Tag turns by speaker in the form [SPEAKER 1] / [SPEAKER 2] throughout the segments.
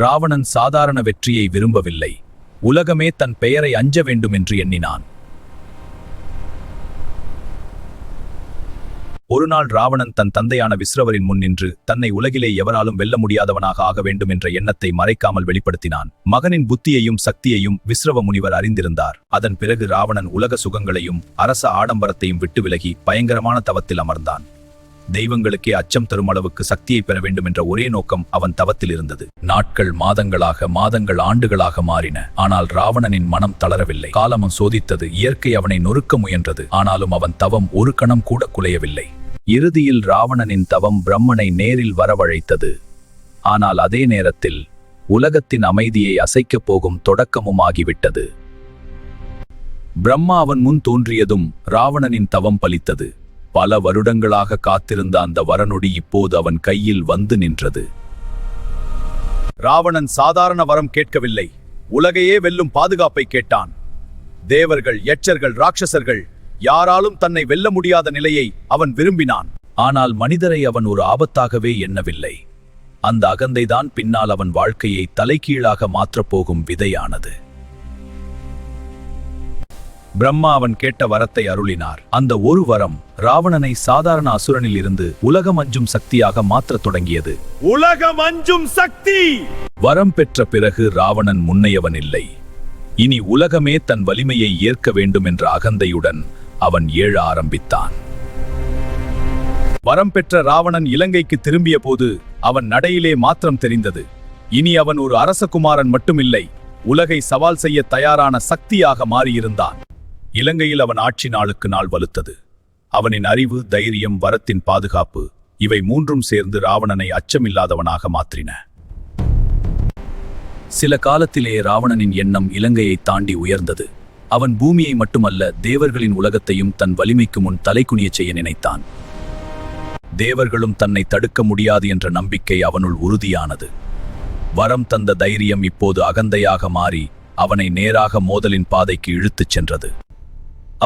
[SPEAKER 1] ராவணன் சாதாரண வெற்றியை விரும்பவில்லை. உலகமே தன் பெயரை அஞ்ச வேண்டும் என்று எண்ணினான். ஒருநாள் ராவணன் தன் தந்தையான விஸ்ரவரின் முன் நின்று தன்னை உலகிலே எவராலும் வெல்ல முடியாதவனாக ஆக வேண்டும் என்ற எண்ணத்தை மறைக்காமல் வெளிப்படுத்தினான். மகனின் புத்தியையும் சக்தியையும் விஸ்ரவ முனிவர் அறிந்திருந்தார். அதன் பிறகு ராவணன் உலக சுகங்களையும் அரச ஆடம்பரத்தையும் விட்டு விலகி பயங்கரமான தவத்தில் அமர்ந்தான். தெய்வங்களுக்கே அச்சம் தரும் அளவுக்கு சக்தியை பெற வேண்டும் என்ற ஒரே நோக்கம் அவன் தவத்தில் இருந்தது. நாட்கள் மாதங்களாக, மாதங்கள் ஆண்டுகளாக மாறின. ஆனால் ராவணனின் மனம் தளரவில்லை. காலமும் சோதித்தது. இயற்கை அவனை நொறுக்க முயன்றது. ஆனாலும் அவன் தவம் ஒரு கணம் கூட குலையவில்லை. இறுதியில் ராவணனின் தவம் பிரம்மனை நேரில் வரவழைத்தது. ஆனால் அதே நேரத்தில் உலகத்தின் அமைதியை அசைக்கப் போகும் தொடக்கமும் ஆகிவிட்டது. பிரம்மா அவன் முன் தோன்றியதும் ராவணனின் தவம் பலித்தது. பல வருடங்களாக காத்திருந்த அந்த வரநொடி இப்போது அவன் கையில் வந்து நின்றது. ராவணன் சாதாரண வரம் கேட்கவில்லை. உலகையே வெல்லும் பாதுகாப்பை கேட்டான். தேவர்கள், யட்சர்கள், ராட்சசர்கள் யாராலும் தன்னை வெல்ல முடியாத நிலையை அவன் விரும்பினான். ஆனால் மனிதரை அவன் ஒரு ஆபத்தாகவே எண்ணவில்லை. அந்த அகந்தைதான் பின்னால் அவன் வாழ்க்கையை தலைகீழாக மாற்றப்போகும் விதையானது. பிரம்மா அவன் கேட்ட வரத்தை அருளினார். அந்த ஒரு வரம் ராவணனை சாதாரண அசுரனில் இருந்து உலகம் அஞ்சும் சக்தியாக மாற்றத் தொடங்கியது.
[SPEAKER 2] உலகம் அஞ்சும் சக்தி!
[SPEAKER 1] வரம் பெற்ற பிறகு ராவணன் முன்னையவன் இல்லை. இனி உலகமே தன் வலிமையை ஏற்க வேண்டும் என்ற அகந்தையுடன் அவன் ஏழ ஆரம்பித்தான். வரம் பெற்ற ராவணன் இலங்கைக்கு திரும்பிய போது அவன் நடையிலே மாற்றம் தெரிந்தது. இனி அவன் ஒரு அரசகுமாரன் மட்டுமில்லை, உலகை சவால் செய்ய தயாரான சக்தியாக மாறியிருந்தான். இலங்கையில் அவன் ஆட்சி நாளுக்கு நாள் வலுத்தது. அவனின் அறிவு, தைரியம், வரத்தின் பாதுகாப்பு இவை மூன்றும் சேர்ந்து ராவணனை அச்சமில்லாதவனாக மாற்றின. சில காலத்திலே ராவணனின் எண்ணம் இலங்கையை தாண்டி உயர்ந்தது. அவன் பூமியை மட்டுமல்ல, தேவர்களின் உலகத்தையும் தன் வலிமைக்கு முன் தலைகுனிய செய்ய நினைத்தான். தேவர்களும் தன்னை தடுக்க முடியாது என்ற நம்பிக்கை அவனுள் உறுதியானது. வரம் தந்த தைரியம் இப்போது அகந்தையாக மாறி அவனை நேராக மோதலின் பாதைக்கு இழுத்துச் சென்றது.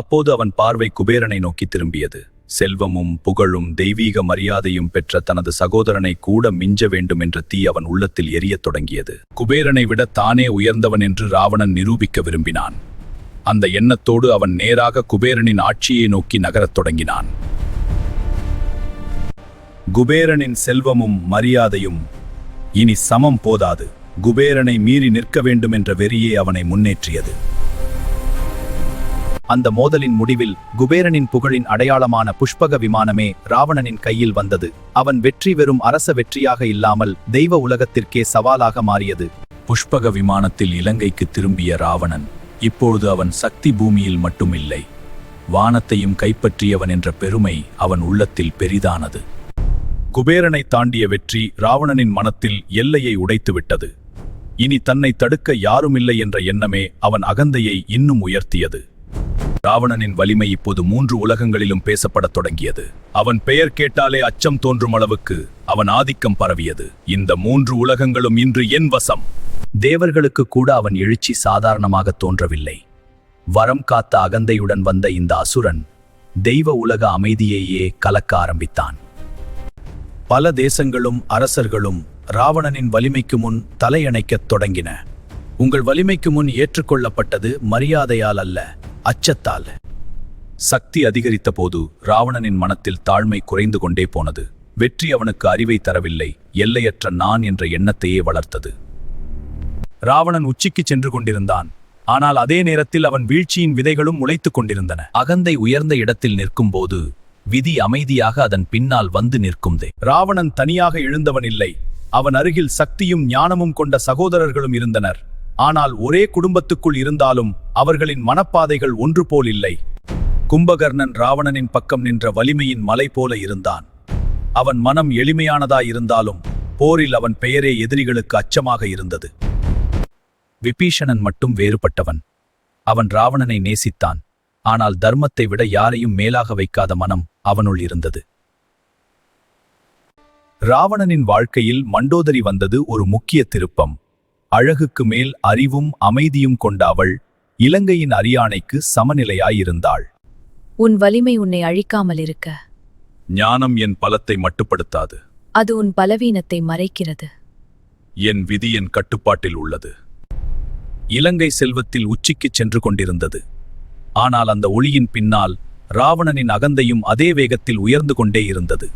[SPEAKER 1] அப்போது அவன் பார்வை குபேரனை நோக்கி திரும்பியது. செல்வமும் புகழும் தெய்வீக மரியாதையும் பெற்ற தனது சகோதரனை கூட மிஞ்ச வேண்டும் என்ற தீ அவன் உள்ளத்தில் எரியத் தொடங்கியது. குபேரனை விட தானே உயர்ந்தவன் என்று ராவணன் நிரூபிக்க விரும்பினான். அந்த எண்ணத்தோடு அவன் நேராக குபேரனின் ஆட்சியை நோக்கி நகரத் தொடங்கினான். குபேரனின் செல்வமும் மரியாதையும் இனி சமம் போதாது. குபேரனை மீறி நிற்க வேண்டும் என்ற வெறியே அவனை முன்னேற்றியது. அந்த மோதலின் முடிவில் குபேரனின் புகழின் அடையாளமான புஷ்பக விமானமே ராவணனின் கையில் வந்தது. அவன் வெற்றி வெறும் அரச வெற்றியாக இல்லாமல் தெய்வ உலகத்திற்கே சவாலாக மாறியது. புஷ்பக விமானத்தில் இலங்கைக்கு திரும்பிய ராவணன் இப்பொழுது அவன் சக்தி பூமியில் மட்டுமில்லை, வானத்தையும் கைப்பற்றியவன் என்ற பெருமை அவன் உள்ளத்தில் பெரிதானது. குபேரனை தாண்டிய வெற்றி ராவணனின் மனத்தில் எல்லையை உடைத்துவிட்டது. இனி தன்னை தடுக்க யாருமில்லை என்ற எண்ணமே அவன் அகந்தையை இன்னும் உயர்த்தியது. ராவணனின் வலிமை இப்போது 3 உலகங்களிலும் பேசப்படத் தொடங்கியது. அவன் பெயர் கேட்டாலே அச்சம் தோன்றும் அளவுக்கு அவன் ஆதிக்கம் பரவியது. இந்த 3 உலகங்களும் இன்று என் வசம். தேவர்களுக்கு கூட அவன் எழுச்சி சாதாரணமாக தோன்றவில்லை. வரம் காத்த அகந்தையுடன் வந்த இந்த அசுரன் தெய்வ உலக அமைதியையே கலக்க ஆரம்பித்தான். பல தேசங்களும் அரசர்களும் ராவணனின் வலிமைக்கு முன் தலையணைக்கத் தொடங்கின. உங்கள் வலிமைக்கு முன் ஏற்றுக்கொள்ளப்பட்டது மரியாதையால் அல்ல, அச்சத்தால். சக்தி அதிகரித்த போது ராவணனின் மனத்தில் தாழ்மை குறைந்து கொண்டே போனது. வெற்றி அவனுக்கு அறிவை தரவில்லை, எல்லையற்ற நான் என்ற எண்ணத்தையே வளர்த்தது. ராவணன் உச்சிக்கு சென்று கொண்டிருந்தான். ஆனால் அதே நேரத்தில் அவன் வீழ்ச்சியின் விதைகளும் முளைத்துக் கொண்டிருந்தன. அகந்தை உயர்ந்த இடத்தில் நிற்கும் போது விதி அமைதியாக அதன் பின்னால் வந்து நிற்கும்தே. ராவணன் தனியாக எழுந்தவன் இல்லை. அவன் அருகில் சக்தியும் ஞானமும் கொண்ட சகோதரர்களும் இருந்தனர். ஆனால் ஒரே குடும்பத்துக்குள் இருந்தாலும் அவர்களின் மனப்பாதைகள் ஒன்று போல் இல்லை. கும்பகர்ணன் ராவணனின் பக்கம் நின்ற வலிமையின் மலை போல இருந்தான். அவன் மனம் எளிமையானதாயிருந்தாலும் போரில் அவன் பெயரே எதிரிகளுக்கு அச்சமாக இருந்தது. விபீஷணன் மட்டும் வேறுபட்டவன். அவன் ராவணனை நேசித்தான். ஆனால் தர்மத்தை விட யாரையும் மேலாக வைக்காத மனம் அவனுள் இருந்தது. ராவணனின் வாழ்க்கையில் மண்டோதரி வந்தது ஒரு முக்கிய திருப்பம். அழகுக்கு மேல் அறிவும் அமைதியும் கொண்ட அவள் இலங்கையின் அரியானைக்கு சமநிலையாயிருந்தாள்.
[SPEAKER 3] உன் வலிமை உன்னை அழிக்காமல் இருக்க.
[SPEAKER 1] ஞானம் என் பலத்தை மட்டுப்படுத்தாது.
[SPEAKER 3] அது உன் பலவீனத்தை மறைக்கிறது.
[SPEAKER 1] என் விதி என் கட்டுப்பாட்டில் உள்ளது. இலங்கை செல்வத்தில் உச்சிக்குச் சென்று கொண்டிருந்தது. ஆனால் அந்த ஒளியின் பின்னால் ராவணனின் அகந்தையும் அதே வேகத்தில் உயர்ந்து கொண்டே இருந்தது.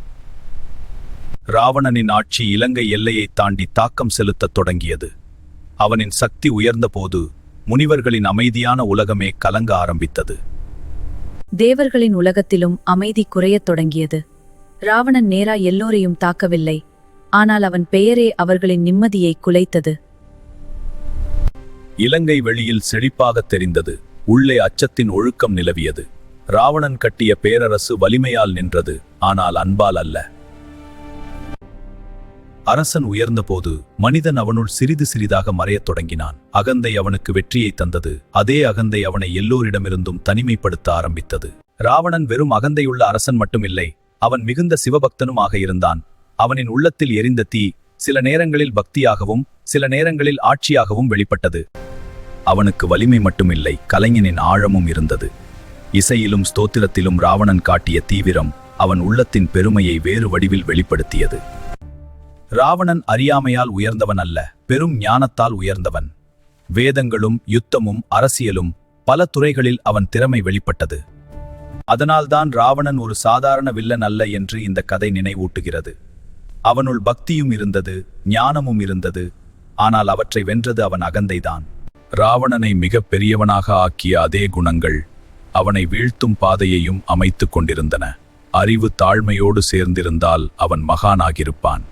[SPEAKER 1] ராவணனின் ஆட்சி இலங்கை எல்லையை தாண்டி தாக்கம் செலுத்தத் தொடங்கியது. அவனின் சக்தி உயர்ந்தபோது முனிவர்களின் அமைதியான உலகமே கலங்க ஆரம்பித்தது.
[SPEAKER 3] தேவர்களின் உலகத்திலும் அமைதி குறையத் தொடங்கியது. ராவணன் நேரா எல்லோரையும் தாக்கவில்லை, ஆனால் அவன் பெயரே அவர்களின் நிம்மதியை குலைத்தது.
[SPEAKER 1] இலங்கை வெளியில் செழிப்பாகத் தெரிந்தது. உள்ளே அச்சத்தின் ஒழுக்கம் நிலவியது. ராவணன் கட்டிய பேரரசு வலிமையால் நின்றது, ஆனால் அன்பால் அல்ல. அரசன் உயர்ந்தபோது மனிதன் அவனுள் சிறிது சிறிதாக மறையத் தொடங்கினான். அகந்தை அவனுக்கு வெற்றியை தந்தது. அதே அகந்தை அவனை எல்லோரிடமிருந்தும் தனிமைப்படுத்த ஆரம்பித்தது. ராவணன் வெறும் அகந்தையுள்ள அரசன் மட்டுமில்லை, அவன் மிகுந்த சிவபக்தனுமாக இருந்தான். அவனின் உள்ளத்தில் எரிந்த தீ சில நேரங்களில் பக்தியாகவும் சில நேரங்களில் ஆட்சியாகவும் வெளிப்பட்டது. அவனுக்கு வலிமை மட்டுமில்லை, கலைஞனின் ஆழமும் இருந்தது. இசையிலும் ஸ்தோத்திரத்திலும் ராவணன் காட்டிய தீவிரம் அவன் உள்ளத்தின் பெருமையை வேறு வடிவில் வெளிப்படுத்தியது. ராவணன் அறியாமையால் உயர்ந்தவன் அல்ல, பெரும் ஞானத்தால் உயர்ந்தவன். வேதங்களும் யுத்தமும் அரசியலும் பல துறைகளில் அவன் திறமை வெளிப்பட்டது. அதனால்தான் ராவணன் ஒரு சாதாரண வில்லன் அல்ல என்று இந்த கதை நினைவூட்டுகிறது. அவனுள் பக்தியும் இருந்தது, ஞானமும் இருந்தது. ஆனால் அவற்றை வென்றது அவன் அகந்தைதான். ராவணனை மிக பெரியவனாக ஆக்கிய அதே குணங்கள் அவனை வீழ்த்தும் பாதையையும் அமைத்துக் கொண்டிருந்தன. அறிவு தாழ்மையோடு சேர்ந்திருந்தால் அவன் மகானாகிருப்பான்.